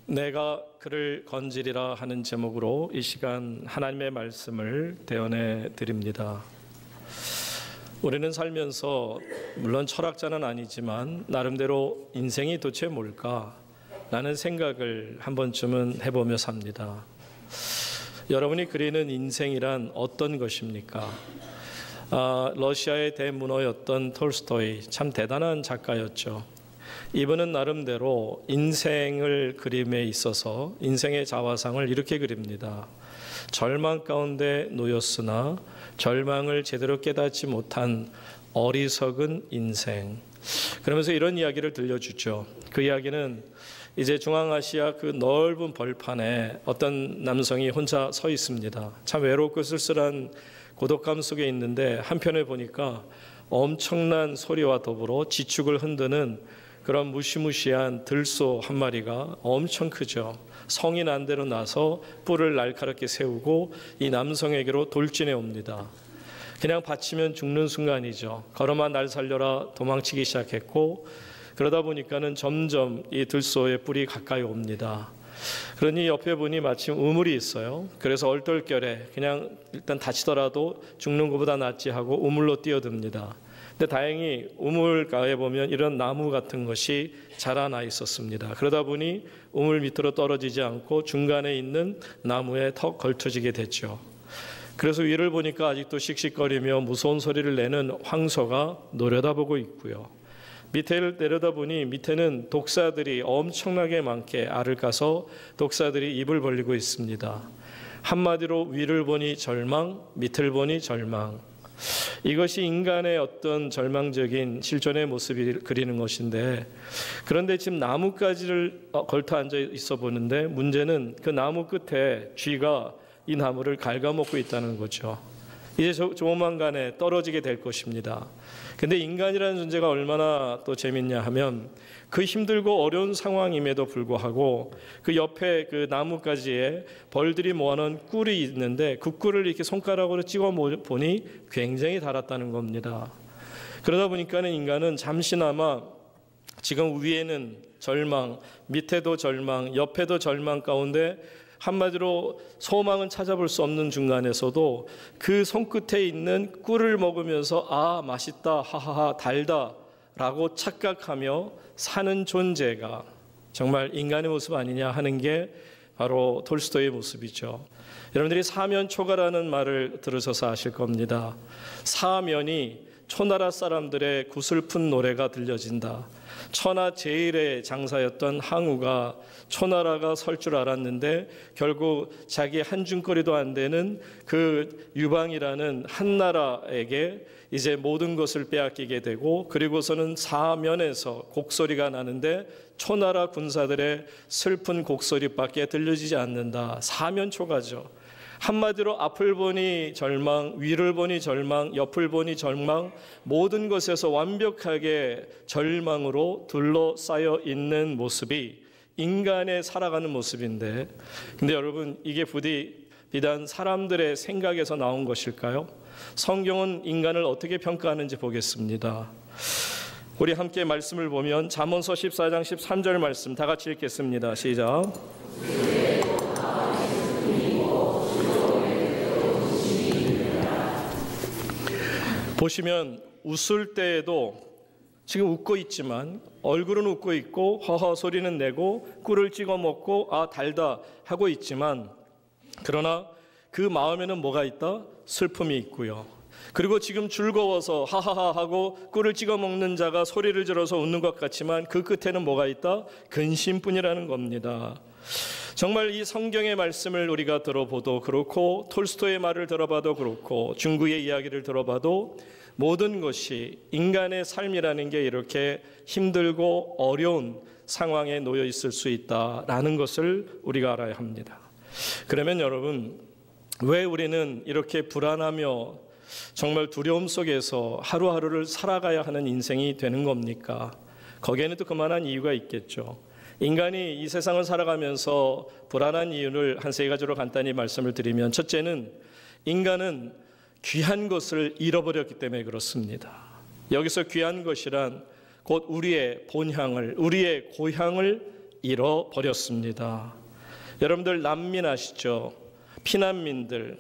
내가 그를 건지리라 하는 제목으로 이 시간 하나님의 말씀을 대언해 드립니다. 우리는 살면서 물론 철학자는 아니지만 나름대로 인생이 도대체 뭘까? 라는 생각을 한 번쯤은 해보며 삽니다. 여러분이 그리는 인생이란 어떤 것입니까? 러시아의 대문호였던 톨스토이, 참 대단한 작가였죠. 이분은 나름대로 인생을 그림에 있어서 인생의 자화상을 이렇게 그립니다. 절망 가운데 놓였으나 절망을 제대로 깨닫지 못한 어리석은 인생. 그러면서 이런 이야기를 들려주죠. 그 이야기는 이제 중앙아시아 그 넓은 벌판에 어떤 남성이 혼자 서 있습니다. 참 외롭고 쓸쓸한 고독감 속에 있는데 한편에 보니까 엄청난 소리와 더불어 지축을 흔드는 그런 무시무시한 들소 한 마리가 엄청 크죠. 성이 난 대로 나서 뿔을 날카롭게 세우고 이 남성에게로 돌진해 옵니다. 그냥 받치면 죽는 순간이죠. 걸어만 날 살려라 도망치기 시작했고, 그러다 보니까는 점점 이 들소의 뿔이 가까이 옵니다. 그러니 옆에 분이 마침 우물이 있어요. 그래서 얼떨결에 그냥 일단 다치더라도 죽는 것보다 낫지 하고 우물로 뛰어듭니다. 근데 다행히 우물가에 보면 이런 나무 같은 것이 자라나 있었습니다. 그러다 보니 우물 밑으로 떨어지지 않고 중간에 있는 나무에 턱 걸쳐지게 됐죠. 그래서 위를 보니까 아직도 씩씩거리며 무서운 소리를 내는 황소가 노려다보고 있고요. 밑에를 내려다보니 밑에는 독사들이 엄청나게 많게 알을 까서 독사들이 입을 벌리고 있습니다. 한마디로 위를 보니 절망, 밑을 보니 절망. 이것이 인간의 어떤 절망적인 실존의 모습을 그리는 것인데, 그런데 지금 나뭇가지를 걸터 앉아 있어 보는데 문제는 그 나무 끝에 쥐가 이 나무를 갉아먹고 있다는 거죠. 이제 조만간에 떨어지게 될 것입니다. 근데 인간이라는 존재가 얼마나 또 재밌냐 하면 그 힘들고 어려운 상황임에도 불구하고 그 옆에 그 나뭇가지에 벌들이 모아놓은 꿀이 있는데 그 꿀을 이렇게 손가락으로 찍어 보니 굉장히 달았다는 겁니다. 그러다 보니까는 인간은 잠시나마 지금 위에는 절망, 밑에도 절망, 옆에도 절망 가운데 한마디로 소망은 찾아볼 수 없는 중간에서도 그 손끝에 있는 꿀을 먹으면서 아 맛있다 하하하 달다 라고 착각하며 사는 존재가 정말 인간의 모습 아니냐 하는 게 바로 톨스토이의 모습이죠. 여러분들이 사면초가라는 말을 들으셔서 아실 겁니다. 사면이 초나라 사람들의 구슬픈 노래가 들려진다. 천하 제일의 장사였던 항우가 초나라가 설 줄 알았는데 결국 자기 한줌거리도 안 되는 그 유방이라는 한나라에게 이제 모든 것을 빼앗기게 되고, 그리고서는 사면에서 곡소리가 나는데 초나라 군사들의 슬픈 곡소리밖에 들려지지 않는다. 사면초가죠. 한마디로 앞을 보니 절망, 위를 보니 절망, 옆을 보니 절망, 모든 것에서 완벽하게 절망으로 둘러싸여 있는 모습이 인간의 살아가는 모습인데, 근데 여러분 이게 부디 비단 사람들의 생각에서 나온 것일까요? 성경은 인간을 어떻게 평가하는지 보겠습니다. 우리 함께 말씀을 보면 잠언서 14장 13절 말씀 다 같이 읽겠습니다. 시작. 보시면 웃을 때에도 지금 웃고 있지만 얼굴은 웃고 있고 허허 소리는 내고 꿀을 찍어 먹고 아 달다 하고 있지만, 그러나 그 마음에는 뭐가 있다? 슬픔이 있고요. 그리고 지금 즐거워서 하하하 하고 꿀을 찍어 먹는 자가 소리를 질러서 웃는 것 같지만 그 끝에는 뭐가 있다? 근심뿐이라는 겁니다. 정말 이 성경의 말씀을 우리가 들어봐도 그렇고 톨스토이의 말을 들어봐도 그렇고 중국의 이야기를 들어봐도 모든 것이 인간의 삶이라는 게 이렇게 힘들고 어려운 상황에 놓여 있을 수 있다라는 것을 우리가 알아야 합니다. 그러면 여러분, 왜 우리는 이렇게 불안하며 정말 두려움 속에서 하루하루를 살아가야 하는 인생이 되는 겁니까? 거기에는 또 그만한 이유가 있겠죠. 인간이 이 세상을 살아가면서 불안한 이유를 한 세 가지로 간단히 말씀을 드리면, 첫째는 인간은 귀한 것을 잃어버렸기 때문에 그렇습니다. 여기서 귀한 것이란 곧 우리의 본향을, 우리의 고향을 잃어버렸습니다. 여러분들 난민 아시죠? 피난민들,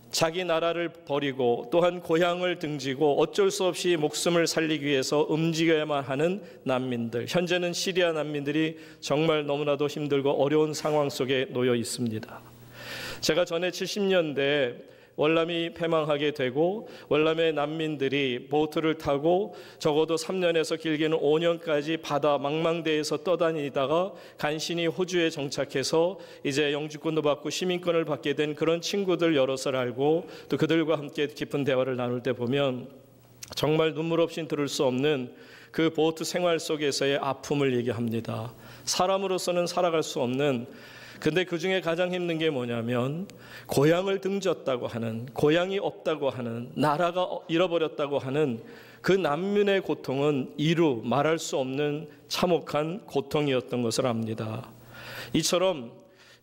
자기 나라를 버리고 또한 고향을 등지고 어쩔 수 없이 목숨을 살리기 위해서 움직여야만 하는 난민들. 현재는 시리아 난민들이 정말 너무나도 힘들고 어려운 상황 속에 놓여 있습니다. 제가 전에 70년대에 월남이 패망하게 되고 월남의 난민들이 보트를 타고 적어도 3년에서 길게는 5년까지 바다 망망대해에서 떠다니다가 간신히 호주에 정착해서 이제 영주권도 받고 시민권을 받게 된 그런 친구들 여럿을 알고 또 그들과 함께 깊은 대화를 나눌 때 보면 정말 눈물 없이 들을 수 없는 그 보트 생활 속에서의 아픔을 얘기합니다. 사람으로서는 살아갈 수 없는, 근데 그 중에 가장 힘든 게 뭐냐면 고향을 등졌다고 하는, 고향이 없다고 하는, 나라가 잃어버렸다고 하는 그 난민의 고통은 이루 말할 수 없는 참혹한 고통이었던 것을 압니다. 이처럼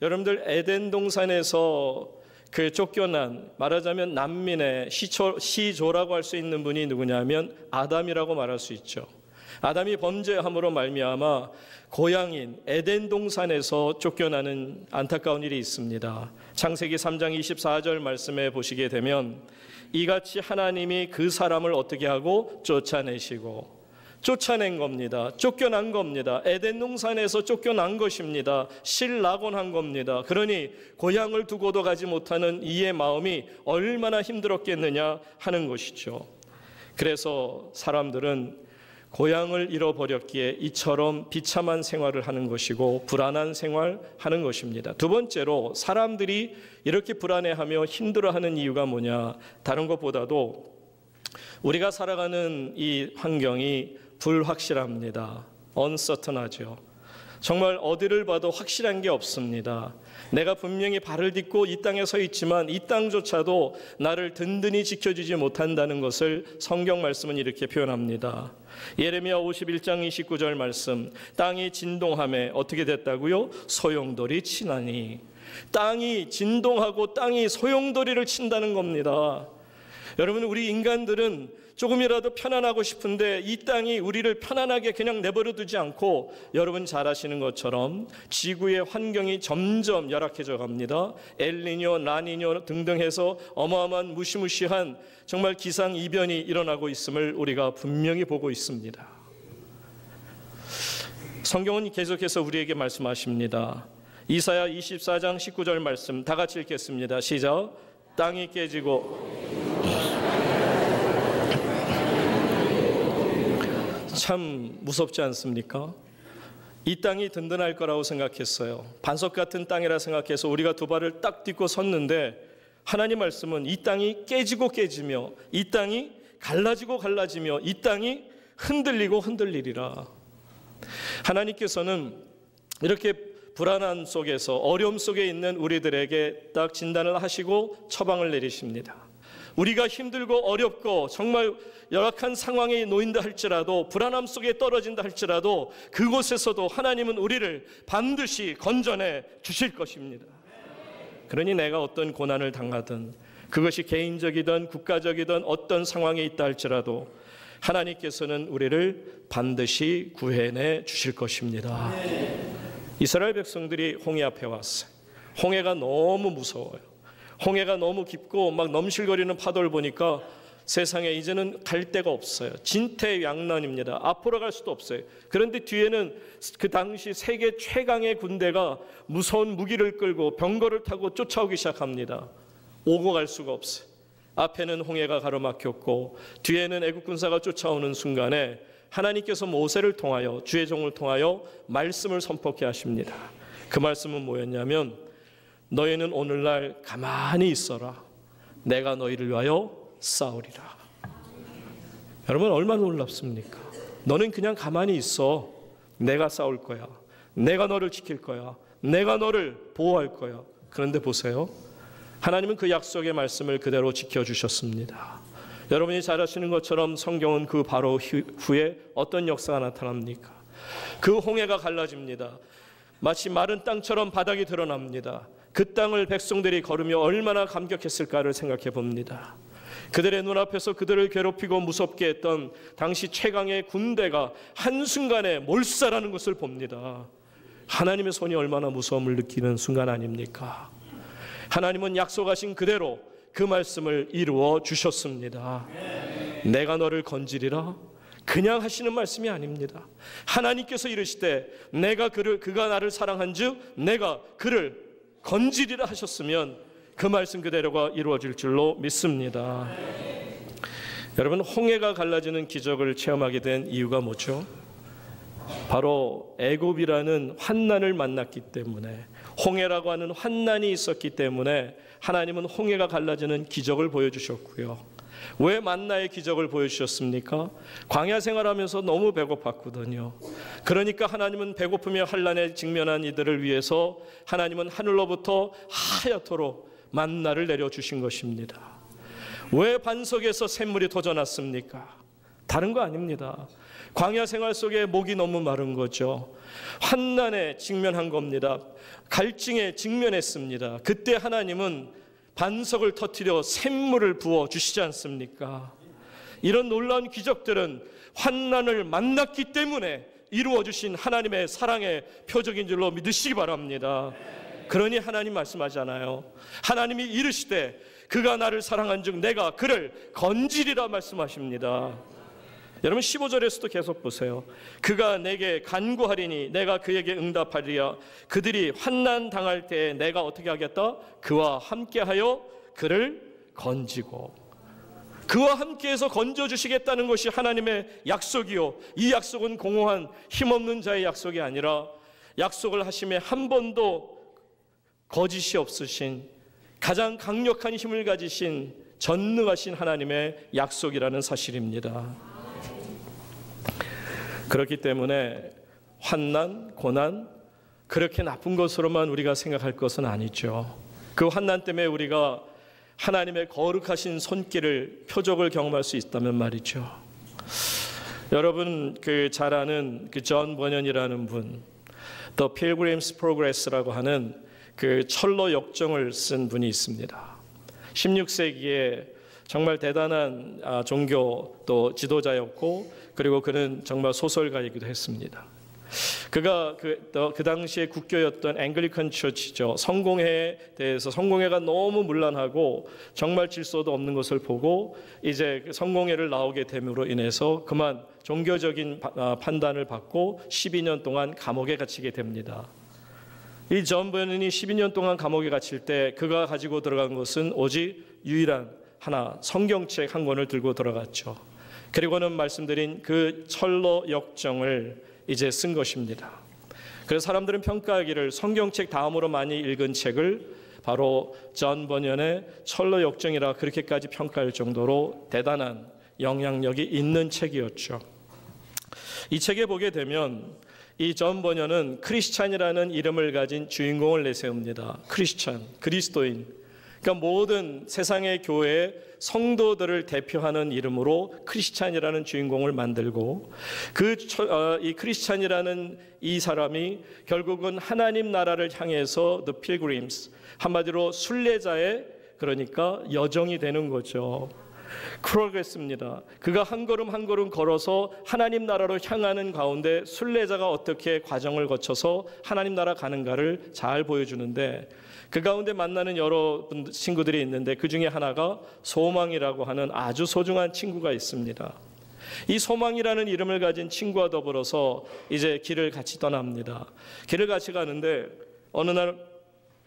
여러분들 에덴 동산에서 그 쫓겨난, 말하자면 난민의 시조라고 할 수 있는 분이 누구냐면 아담이라고 말할 수 있죠. 아담이 범죄함으로 말미암아 고향인 에덴 동산에서 쫓겨나는 안타까운 일이 있습니다. 창세기 3장 24절 말씀에 보시게 되면 이같이 하나님이 그 사람을 어떻게 하고 쫓아낸 겁니다. 쫓겨난 겁니다. 에덴 동산에서 쫓겨난 것입니다. 실낙원한 겁니다. 그러니 고향을 두고도 가지 못하는 이의 마음이 얼마나 힘들었겠느냐 하는 것이죠. 그래서 사람들은 고향을 잃어버렸기에 이처럼 비참한 생활을 하는 것이고 불안한 생활하는 것입니다. 두 번째로 사람들이 이렇게 불안해하며 힘들어하는 이유가 뭐냐? 다른 것보다도 우리가 살아가는 이 환경이 불확실합니다. uncertain하죠. 정말 어디를 봐도 확실한 게 없습니다. 내가 분명히 발을 딛고 이 땅에 서 있지만 이 땅조차도 나를 든든히 지켜주지 못한다는 것을 성경 말씀은 이렇게 표현합니다. 예레미야 51장 29절 말씀, 땅이 진동하며 어떻게 됐다고요? 소용돌이 치나니. 땅이 진동하고 땅이 소용돌이를 친다는 겁니다. 여러분, 우리 인간들은 조금이라도 편안하고 싶은데 이 땅이 우리를 편안하게 그냥 내버려 두지 않고 여러분 잘 아시는 것처럼 지구의 환경이 점점 열악해져 갑니다. 엘니뇨, 라니뇨 등등 해서 어마어마한 무시무시한 정말 기상이변이 일어나고 있음을 우리가 분명히 보고 있습니다. 성경은 계속해서 우리에게 말씀하십니다. 이사야 24장 19절 말씀 다 같이 읽겠습니다. 시작. 땅이 깨지고 참 무섭지 않습니까? 이 땅이 든든할 거라고 생각했어요. 반석 같은 땅이라 생각해서 우리가 두 발을 딱 딛고 섰는데 하나님 말씀은 이 땅이 깨지고 깨지며 이 땅이 갈라지고 갈라지며 이 땅이 흔들리고 흔들리리라. 하나님께서는 이렇게 불안한 속에서 어려움 속에 있는 우리들에게 딱 진단을 하시고 처방을 내리십니다. 우리가 힘들고 어렵고 정말 열악한 상황에 놓인다 할지라도 불안함 속에 떨어진다 할지라도 그곳에서도 하나님은 우리를 반드시 건져내 주실 것입니다. 그러니 내가 어떤 고난을 당하든 그것이 개인적이든 국가적이든 어떤 상황에 있다 할지라도 하나님께서는 우리를 반드시 구해내 주실 것입니다. 이스라엘 백성들이 홍해 앞에 왔어요. 홍해가 너무 무서워요. 홍해가 너무 깊고 막 넘실거리는 파도를 보니까 세상에 이제는 갈 데가 없어요. 진퇴양난입니다. 앞으로 갈 수도 없어요. 그런데 뒤에는 그 당시 세계 최강의 군대가 무서운 무기를 끌고 병거를 타고 쫓아오기 시작합니다. 오고 갈 수가 없어요. 앞에는 홍해가 가로막혔고 뒤에는 애국 군사가 쫓아오는 순간에 하나님께서 모세를 통하여 주의 종을 통하여 말씀을 선포케 하십니다. 그 말씀은 뭐였냐면 너희는 오늘날 가만히 있어라. 내가 너희를 위하여 싸우리라. 여러분 얼마나 놀랍습니까? 너는 그냥 가만히 있어. 내가 싸울 거야. 내가 너를 지킬 거야. 내가 너를 보호할 거야. 그런데 보세요. 하나님은 그 약속의 말씀을 그대로 지켜주셨습니다. 여러분이 잘 아시는 것처럼 성경은 그 바로 후에 어떤 역사가 나타납니까? 그 홍해가 갈라집니다. 마치 마른 땅처럼 바닥이 드러납니다. 그 땅을 백성들이 걸으며 얼마나 감격했을까를 생각해 봅니다. 그들의 눈앞에서 그들을 괴롭히고 무섭게 했던 당시 최강의 군대가 한순간에 몰살하는 것을 봅니다. 하나님의 손이 얼마나 무서움을 느끼는 순간 아닙니까? 하나님은 약속하신 그대로 그 말씀을 이루어 주셨습니다. 내가 너를 건지리라 그냥 하시는 말씀이 아닙니다. 하나님께서 이르시되 그가 나를 사랑한즉 내가 그를 건지리라 하셨으면 그 말씀 그대로가 이루어질 줄로 믿습니다. 여러분, 홍해가 갈라지는 기적을 체험하게 된 이유가 뭐죠? 바로 애굽이라는 환난을 만났기 때문에, 홍해라고 하는 환난이 있었기 때문에 하나님은 홍해가 갈라지는 기적을 보여주셨고요. 왜 만나의 기적을 보여주셨습니까? 광야 생활하면서 너무 배고팠거든요. 그러니까 하나님은 배고프며 환난에 직면한 이들을 위해서 하나님은 하늘로부터 하얗도록 만나를 내려주신 것입니다. 왜 반석에서 샘물이 터져났습니까? 다른 거 아닙니다. 광야 생활 속에 목이 너무 마른 거죠. 환난에 직면한 겁니다. 갈증에 직면했습니다. 그때 하나님은 반석을 터뜨려 샘물을 부어 주시지 않습니까? 이런 놀라운 기적들은 환난을 만났기 때문에 이루어 주신 하나님의 사랑의 표적인 줄로 믿으시기 바랍니다. 그러니 하나님 말씀하잖아요. 하나님이 이르시되 그가 나를 사랑한즉 내가 그를 건지리라 말씀하십니다. 여러분 15절에서도 계속 보세요. 그가 내게 간구하리니 내가 그에게 응답하리라. 그들이 환난 당할 때에 내가 어떻게 하겠다? 그와 함께하여 그를 건지고. 그와 함께해서 건져주시겠다는 것이 하나님의 약속이요, 이 약속은 공허한 힘없는 자의 약속이 아니라 약속을 하심에 한 번도 거짓이 없으신 가장 강력한 힘을 가지신 전능하신 하나님의 약속이라는 사실입니다. 그렇기 때문에 환난, 고난 그렇게 나쁜 것으로만 우리가 생각할 것은 아니죠. 그 환난 때문에 우리가 하나님의 거룩하신 손길을, 표적을 경험할 수 있다면 말이죠. 여러분 잘 아는 존 버년이라는 분, The Pilgrim's Progress라고 하는 그 철로 역정을 쓴 분이 있습니다. 16세기에 정말 대단한 종교 또 지도자였고, 그리고 그는 정말 소설가이기도 했습니다. 그가 그 당시에 국교였던 앵글리칸 처치죠. 성공회에 대해서, 성공회가 너무 문란하고 정말 질서도 없는 것을 보고 이제 성공회를 나오게 됨으로 인해서 그만 종교적인 판단을 받고 12년 동안 감옥에 갇히게 됩니다. 이 존 버넌이 12년 동안 감옥에 갇힐 때 그가 가지고 들어간 것은 오직 유일한 하나, 성경책 한 권을 들고 들어갔죠. 그리고는 말씀드린 그 철로 역정을 이제 쓴 것입니다. 그래서 사람들은 평가하기를 성경책 다음으로 많이 읽은 책을 바로 존 버넌의 철로 역정이라 그렇게까지 평가할 정도로 대단한 영향력이 있는 책이었죠. 이 책에 보게 되면 이 존 버넌은 크리스찬이라는 이름을 가진 주인공을 내세웁니다. 크리스찬, 그리스도인. 그러니까 모든 세상의 교회의 성도들을 대표하는 이름으로 크리스찬이라는 주인공을 만들고, 이 크리스찬이라는 이 사람이 결국은 하나님 나라를 향해서 The Pilgrims, 한마디로 순례자의, 그러니까 여정이 되는 거죠. 그러겠습니다. 그가 한 걸음 한 걸음 걸어서 하나님 나라로 향하는 가운데 순례자가 어떻게 과정을 거쳐서 하나님 나라 가는가를 잘 보여주는데, 그 가운데 만나는 여러 친구들이 있는데 그 중에 하나가 소망이라고 하는 아주 소중한 친구가 있습니다. 이 소망이라는 이름을 가진 친구와 더불어서 이제 길을 같이 떠납니다. 길을 같이 가는데 어느 날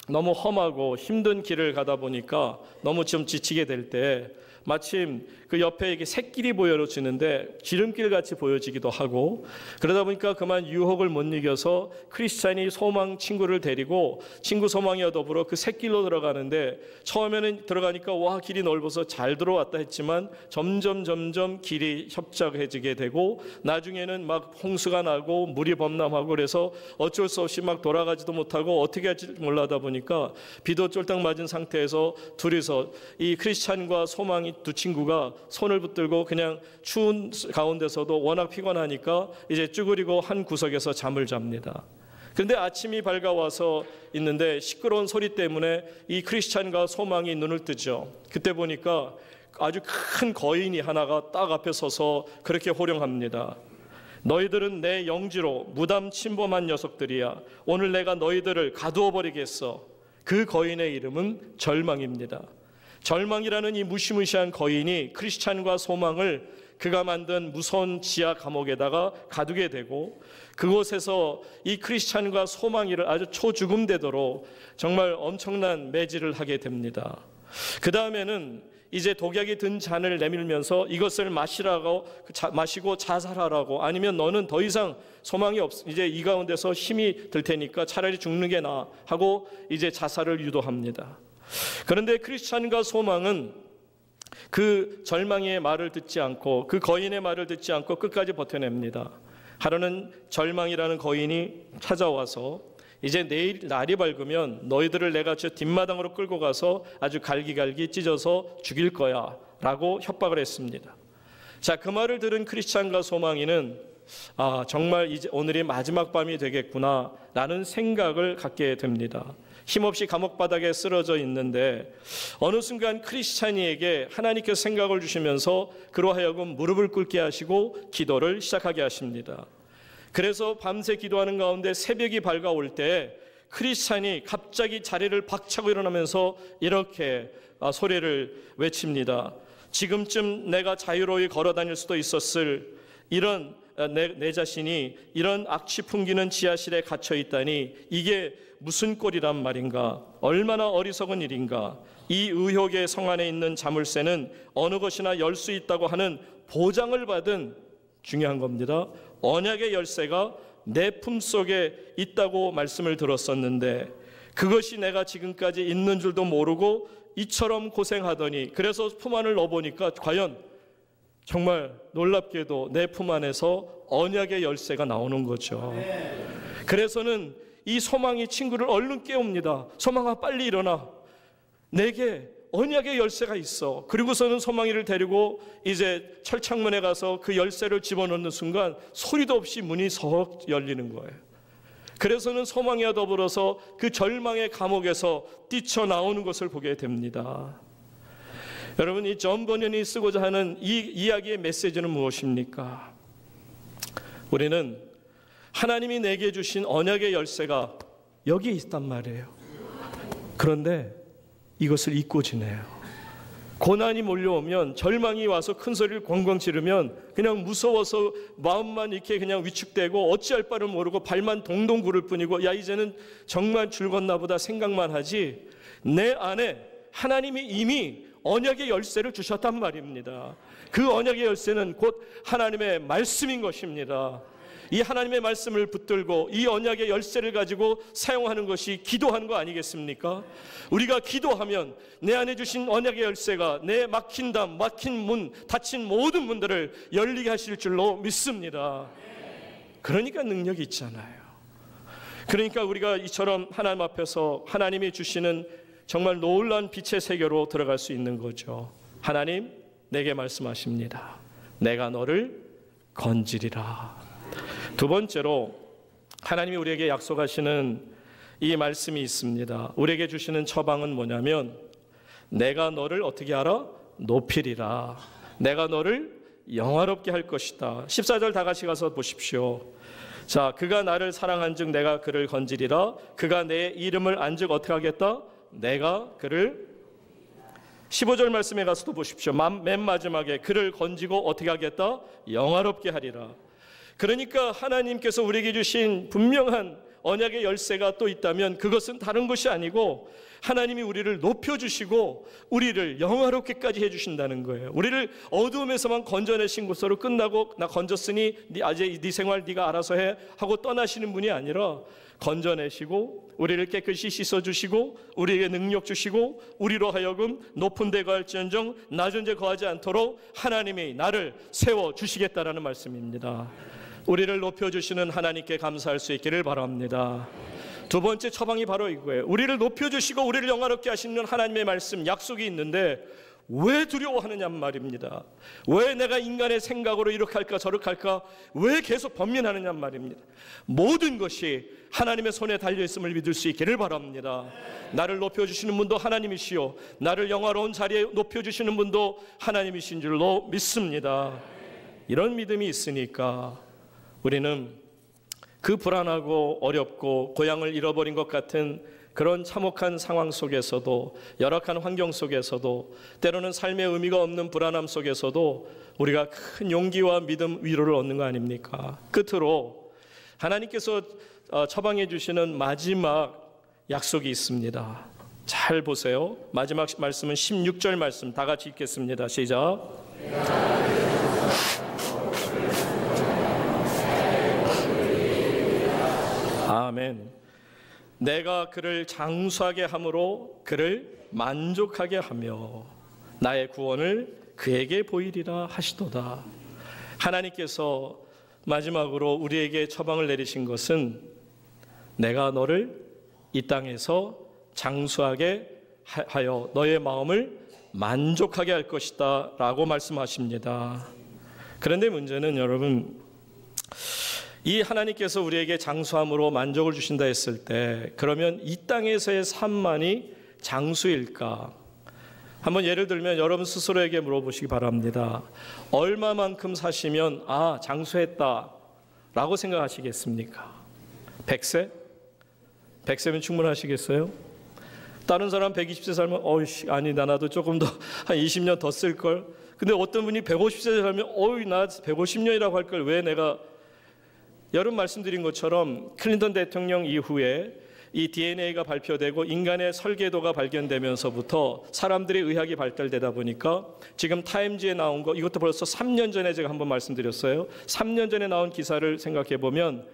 너무 험하고 힘든 길을 가다 보니까 너무 좀 지치게 될 때 마침 그 옆에 이게 샛길이 보여지는데 지름길 같이 보여지기도 하고, 그러다 보니까 그만 유혹을 못 이겨서 크리스찬이 소망 친구를 데리고 친구 소망이와 더불어 그 샛길로 들어가는데, 처음에는 들어가니까 와 길이 넓어서 잘 들어왔다 했지만 점점 길이 협착해지게 되고 나중에는 막 홍수가 나고 물이 범람하고 그래서 어쩔 수 없이 막 돌아가지도 못하고 어떻게 할지 몰라다 보니까 비도 쫄딱 맞은 상태에서 둘이서 이 크리스찬과 소망이 두 친구가 손을 붙들고 그냥 추운 가운데서도 워낙 피곤하니까 이제 쭈그리고 한 구석에서 잠을 잡니다. 그런데 아침이 밝아와서 있는데 시끄러운 소리 때문에 이 크리스찬과 소망이 눈을 뜨죠. 그때 보니까 아주 큰 거인이 하나가 딱 앞에 서서 그렇게 호령합니다. 너희들은 내 영지로 무담 침범한 녀석들이야. 오늘 내가 너희들을 가두어 버리겠어. 그 거인의 이름은 절망입니다. 절망이라는 이 무시무시한 거인이 크리스찬과 소망을 그가 만든 무서운 지하 감옥에다가 가두게 되고, 그곳에서 이 크리스찬과 소망이를 아주 초죽음되도록 정말 엄청난 매질을 하게 됩니다. 그 다음에는 이제 독약이 든 잔을 내밀면서 이것을 마시고 자살하라고, 아니면 너는 더 이상 소망이 이제 이 가운데서 힘이 들 테니까 차라리 죽는 게 나아 하고 이제 자살을 유도합니다. 그런데 크리스찬과 소망은 그 절망의 말을 듣지 않고, 그 거인의 말을 듣지 않고 끝까지 버텨냅니다. 하루는 절망이라는 거인이 찾아와서 이제 내일 날이 밝으면 너희들을 내가 저 뒷마당으로 끌고 가서 아주 갈기갈기 찢어서 죽일 거야 라고 협박을 했습니다. 자, 그 말을 들은 크리스찬과 소망이는 정말 이제 오늘이 마지막 밤이 되겠구나 라는 생각을 갖게 됩니다. 힘없이 감옥 바닥에 쓰러져 있는데 어느 순간 크리스찬이에게 하나님께서 생각을 주시면서 그로 하여금 무릎을 꿇게 하시고 기도를 시작하게 하십니다. 그래서 밤새 기도하는 가운데 새벽이 밝아올 때 크리스찬이 갑자기 자리를 박차고 일어나면서 이렇게 소리를 외칩니다. 지금쯤 내가 자유로이 걸어다닐 수도 있었을 이런 내 자신이 이런 악취 풍기는 지하실에 갇혀 있다니 이게 무슨 꼴이란 말인가? 얼마나 어리석은 일인가? 이 의혹의 성 안에 있는 자물쇠는 어느 것이나 열 수 있다고 하는 보장을 받은, 중요한 겁니다, 언약의 열쇠가 내 품속에 있다고 말씀을 들었었는데 그것이 내가 지금까지 있는 줄도 모르고 이처럼 고생하더니, 그래서 품 안을 넣어보니까 과연 정말 놀랍게도 내 품 안에서 언약의 열쇠가 나오는 거죠. 그래서는 이 소망이 친구를 얼른 깨웁니다. 소망아, 빨리 일어나. 내게 언약의 열쇠가 있어. 그리고서는 소망이를 데리고 이제 철창문에 가서 그 열쇠를 집어넣는 순간 소리도 없이 문이 석 열리는 거예요. 그래서는 소망이와 더불어서 그 절망의 감옥에서 뛰쳐나오는 것을 보게 됩니다. 여러분, 이 존 버년이 쓰고자 하는 이 이야기의 메시지는 무엇입니까? 우리는 하나님이 내게 주신 언약의 열쇠가 여기에 있단 말이에요. 그런데 이것을 잊고 지내요. 고난이 몰려오면, 절망이 와서 큰 소리를 꽝꽝 지르면 그냥 무서워서 마음만 이렇게 그냥 위축되고 어찌할 바를 모르고 발만 동동 구를 뿐이고, 야, 이제는 정말 죽었나 보다 생각만 하지, 내 안에 하나님이 이미 언약의 열쇠를 주셨단 말입니다. 그 언약의 열쇠는 곧 하나님의 말씀인 것입니다. 이 하나님의 말씀을 붙들고 이 언약의 열쇠를 가지고 사용하는 것이 기도하는 거 아니겠습니까? 우리가 기도하면 내 안에 주신 언약의 열쇠가 내 막힌 담, 막힌 문, 닫힌 모든 문들을 열리게 하실 줄로 믿습니다. 그러니까 능력이 있잖아요. 그러니까 우리가 이처럼 하나님 앞에서 하나님이 주시는 정말 놀라운 빛의 세계로 들어갈 수 있는 거죠. 하나님, 내게 말씀하십니다. 내가 너를 건지리라. 두 번째로 하나님이 우리에게 약속하시는 이 말씀이 있습니다. 우리에게 주시는 처방은 뭐냐면, 내가 너를 어떻게 하라? 높이리라. 내가 너를 영화롭게 할 것이다. 14절 다 같이 가서 보십시오. 자, 그가 나를 사랑한즉 내가 그를 건지리라. 그가 내 이름을 안즉 어떻게 하겠다? 내가 그를. 15절 말씀에 가서도 보십시오. 맨 마지막에 그를 건지고 어떻게 하겠다? 영화롭게 하리라. 그러니까 하나님께서 우리에게 주신 분명한 언약의 열쇠가 또 있다면 그것은 다른 것이 아니고 하나님이 우리를 높여주시고 우리를 영화롭게까지 해주신다는 거예요. 우리를 어두움에서만 건져내신 것으로 끝나고 나 건졌으니 네 생활 네가 알아서 해 하고 떠나시는 분이 아니라 건져내시고 우리를 깨끗이 씻어주시고 우리에게 능력 주시고 우리로 하여금 높은 데 거할지언정 낮은 데 거하지 않도록 하나님이 나를 세워주시겠다라는 말씀입니다. 우리를 높여주시는 하나님께 감사할 수 있기를 바랍니다. 두 번째 처방이 바로 이거예요. 우리를 높여주시고 우리를 영화롭게 하시는 하나님의 말씀, 약속이 있는데 왜 두려워하느냐 말입니다. 왜 내가 인간의 생각으로 이렇게 할까 저렇게 할까 왜 계속 번민하느냐 말입니다. 모든 것이 하나님의 손에 달려있음을 믿을 수 있기를 바랍니다. 나를 높여주시는 분도 하나님이시요 나를 영화로운 자리에 높여주시는 분도 하나님이신 줄로 믿습니다. 이런 믿음이 있으니까 우리는 그 불안하고 어렵고 고향을 잃어버린 것 같은 그런 참혹한 상황 속에서도, 열악한 환경 속에서도, 때로는 삶의 의미가 없는 불안함 속에서도 우리가 큰 용기와 믿음, 위로를 얻는 거 아닙니까? 끝으로 하나님께서 처방해 주시는 마지막 약속이 있습니다. 잘 보세요. 마지막 말씀은 16절 말씀, 다 같이 읽겠습니다. 시작. 아멘. 내가 그를 장수하게 함으로 그를 만족하게 하며 나의 구원을 그에게 보이리라 하시도다. 하나님께서 마지막으로 우리에게 처방을 내리신 것은 내가 너를 이 땅에서 장수하게 하여 너의 마음을 만족하게 할 것이다 라고 말씀하십니다. 그런데 문제는 여러분, 이 하나님께서 우리에게 장수함으로 만족을 주신다 했을 때 그러면 이 땅에서의 삶만이 장수일까? 한번 예를 들면 여러분 스스로에게 물어보시기 바랍니다. 얼마만큼 사시면 장수했다 라고 생각하시겠습니까? 100세? 100세면 충분하시겠어요? 다른 사람 120세 살면 아니 나도 조금 더 한 20년 더 쓸걸. 근데 어떤 분이 150세 살면 나 150년이라고 할 걸 왜 내가. 여러분 말씀드린 것처럼 클린턴 대통령 이후에 이 DNA가 발표되고 인간의 설계도가 발견되면서부터 사람들의 의학이 발달되다 보니까 지금 타임지에 나온 거, 이것도 벌써 3년 전에 제가 한번 말씀드렸어요. 3년 전에 나온 기사를 생각해 보면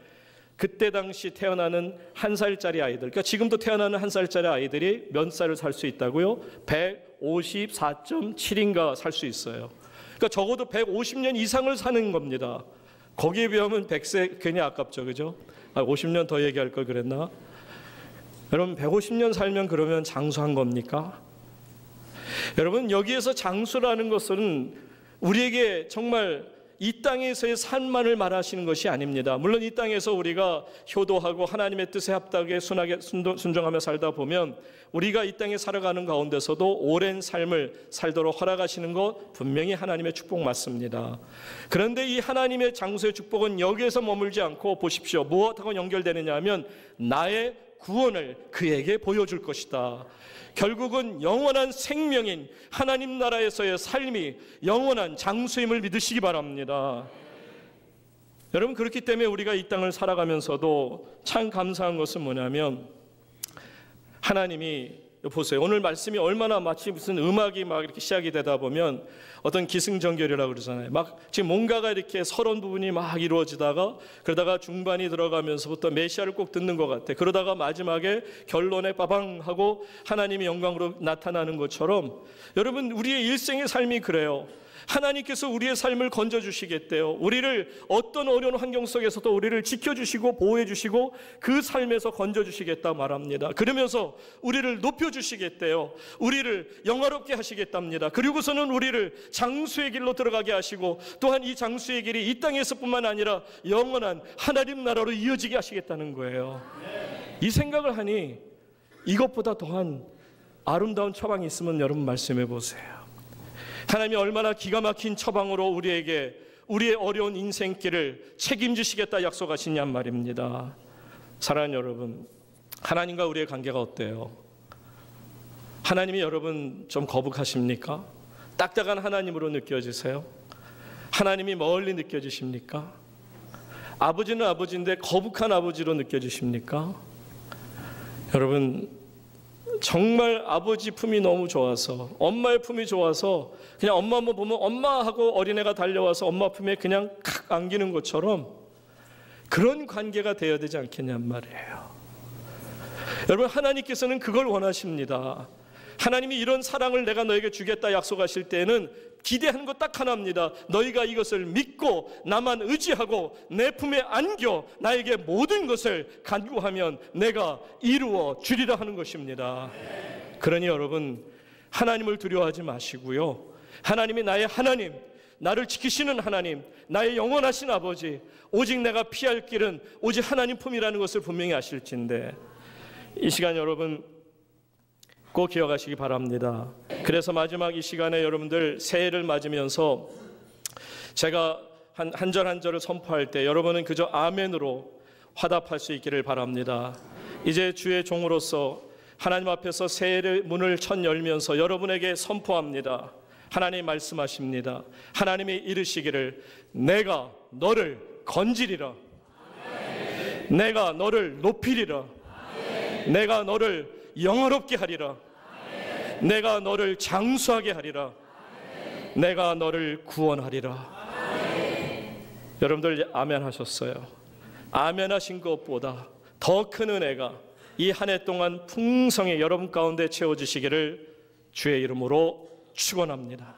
그때 당시 태어나는 1살짜리 아이들, 그러니까 지금도 태어나는 1살짜리 아이들이 몇 살을 살 수 있다고요? 154.7인가 살 수 있어요. 그러니까 적어도 150년 이상을 사는 겁니다. 거기에 비하면 100세 괜히 아깝죠, 그죠? 50년 더 얘기할 걸 그랬나? 여러분 150년 살면 그러면 장수한 겁니까? 여러분 여기에서 장수라는 것은 우리에게 정말 이 땅에서의 삶만을 말하시는 것이 아닙니다. 물론 이 땅에서 우리가 효도하고 하나님의 뜻에 합당하게 순종하며 살다 보면 우리가 이 땅에 살아가는 가운데서도 오랜 삶을 살도록 허락하시는 것 분명히 하나님의 축복 맞습니다. 그런데 이 하나님의 장수의 축복은 여기에서 머물지 않고 보십시오. 무엇하고 연결되느냐 하면 나의 구원을 그에게 보여줄 것이다. 결국은 영원한 생명인 하나님 나라에서의 삶이 영원한 장수임을 믿으시기 바랍니다. 여러분 그렇기 때문에 우리가 이 땅을 살아가면서도 참 감사한 것은 뭐냐면 하나님이 보세요. 오늘 말씀이 얼마나 마치 무슨 음악이 막 이렇게 시작이 되다 보면 어떤 기승전결이라고 그러잖아요. 막 지금 뭔가가 이렇게 서론 부분이 막 이루어지다가 그러다가 중반이 들어가면서부터 메시아를 꼭 듣는 것 같아. 그러다가 마지막에 결론에 빠방 하고 하나님이 영광으로 나타나는 것처럼 여러분 우리의 일생의 삶이 그래요. 하나님께서 우리의 삶을 건져주시겠대요. 우리를 어떤 어려운 환경 속에서도 우리를 지켜주시고 보호해주시고 그 삶에서 건져주시겠다 말합니다. 그러면서 우리를 높여주시겠대요. 우리를 영화롭게 하시겠답니다. 그리고서는 우리를 장수의 길로 들어가게 하시고 또한 이 장수의 길이 이 땅에서뿐만 아니라 영원한 하나님 나라로 이어지게 하시겠다는 거예요. 이 생각을 하니 이것보다 더한 아름다운 처방이 있으면 여러분 말씀해 보세요. 하나님이 얼마나 기가 막힌 처방으로 우리에게 우리의 어려운 인생길을 책임지시겠다 약속하시냔 말입니다. 사랑하는 여러분, 하나님과 우리의 관계가 어때요? 하나님이 여러분 좀 거북하십니까? 딱딱한 하나님으로 느껴지세요? 하나님이 멀리 느껴지십니까? 아버지는 아버지인데 거북한 아버지로 느껴지십니까? 여러분 정말 아버지 품이 너무 좋아서 엄마의 품이 좋아서 그냥 엄마 한번 보면 엄마 하고 어린애가 달려와서 엄마 품에 그냥 칵 안기는 것처럼 그런 관계가 되어야 되지 않겠냔 말이에요. 여러분 하나님께서는 그걸 원하십니다. 하나님이 이런 사랑을 내가 너에게 주겠다 약속하실 때는 기대하는 것 딱 하나입니다. 너희가 이것을 믿고 나만 의지하고 내 품에 안겨 나에게 모든 것을 간구하면 내가 이루어 주리라 하는 것입니다. 그러니 여러분 하나님을 두려워하지 마시고요. 하나님이 나의 하나님, 나를 지키시는 하나님, 나의 영원하신 아버지, 오직 내가 피할 길은 오직 하나님 품이라는 것을 분명히 아실진데 이 시간 여러분 꼭 기억하시기 바랍니다. 그래서 마지막 이 시간에 여러분들 새해를 맞으면서 제가 한 절 한 절을 선포할 때 여러분은 그저 아멘으로 화답할 수 있기를 바랍니다. 이제 주의 종으로서 하나님 앞에서 새 문을 첫 열면서 여러분에게 선포합니다. 하나님 말씀하십니다. 하나님이 이르시기를 내가 너를 건지리라. 내가 너를 높이리라. 내가 너를 영화롭게 하리라. 내가 너를 장수하게 하리라. 내가 너를 구원하리라. 여러분들 아멘 하셨어요. 아멘 하신 것보다 더 큰 은혜가 이 한 해 동안 풍성히 여러분 가운데 채워지시기를 주의 이름으로 축원합니다.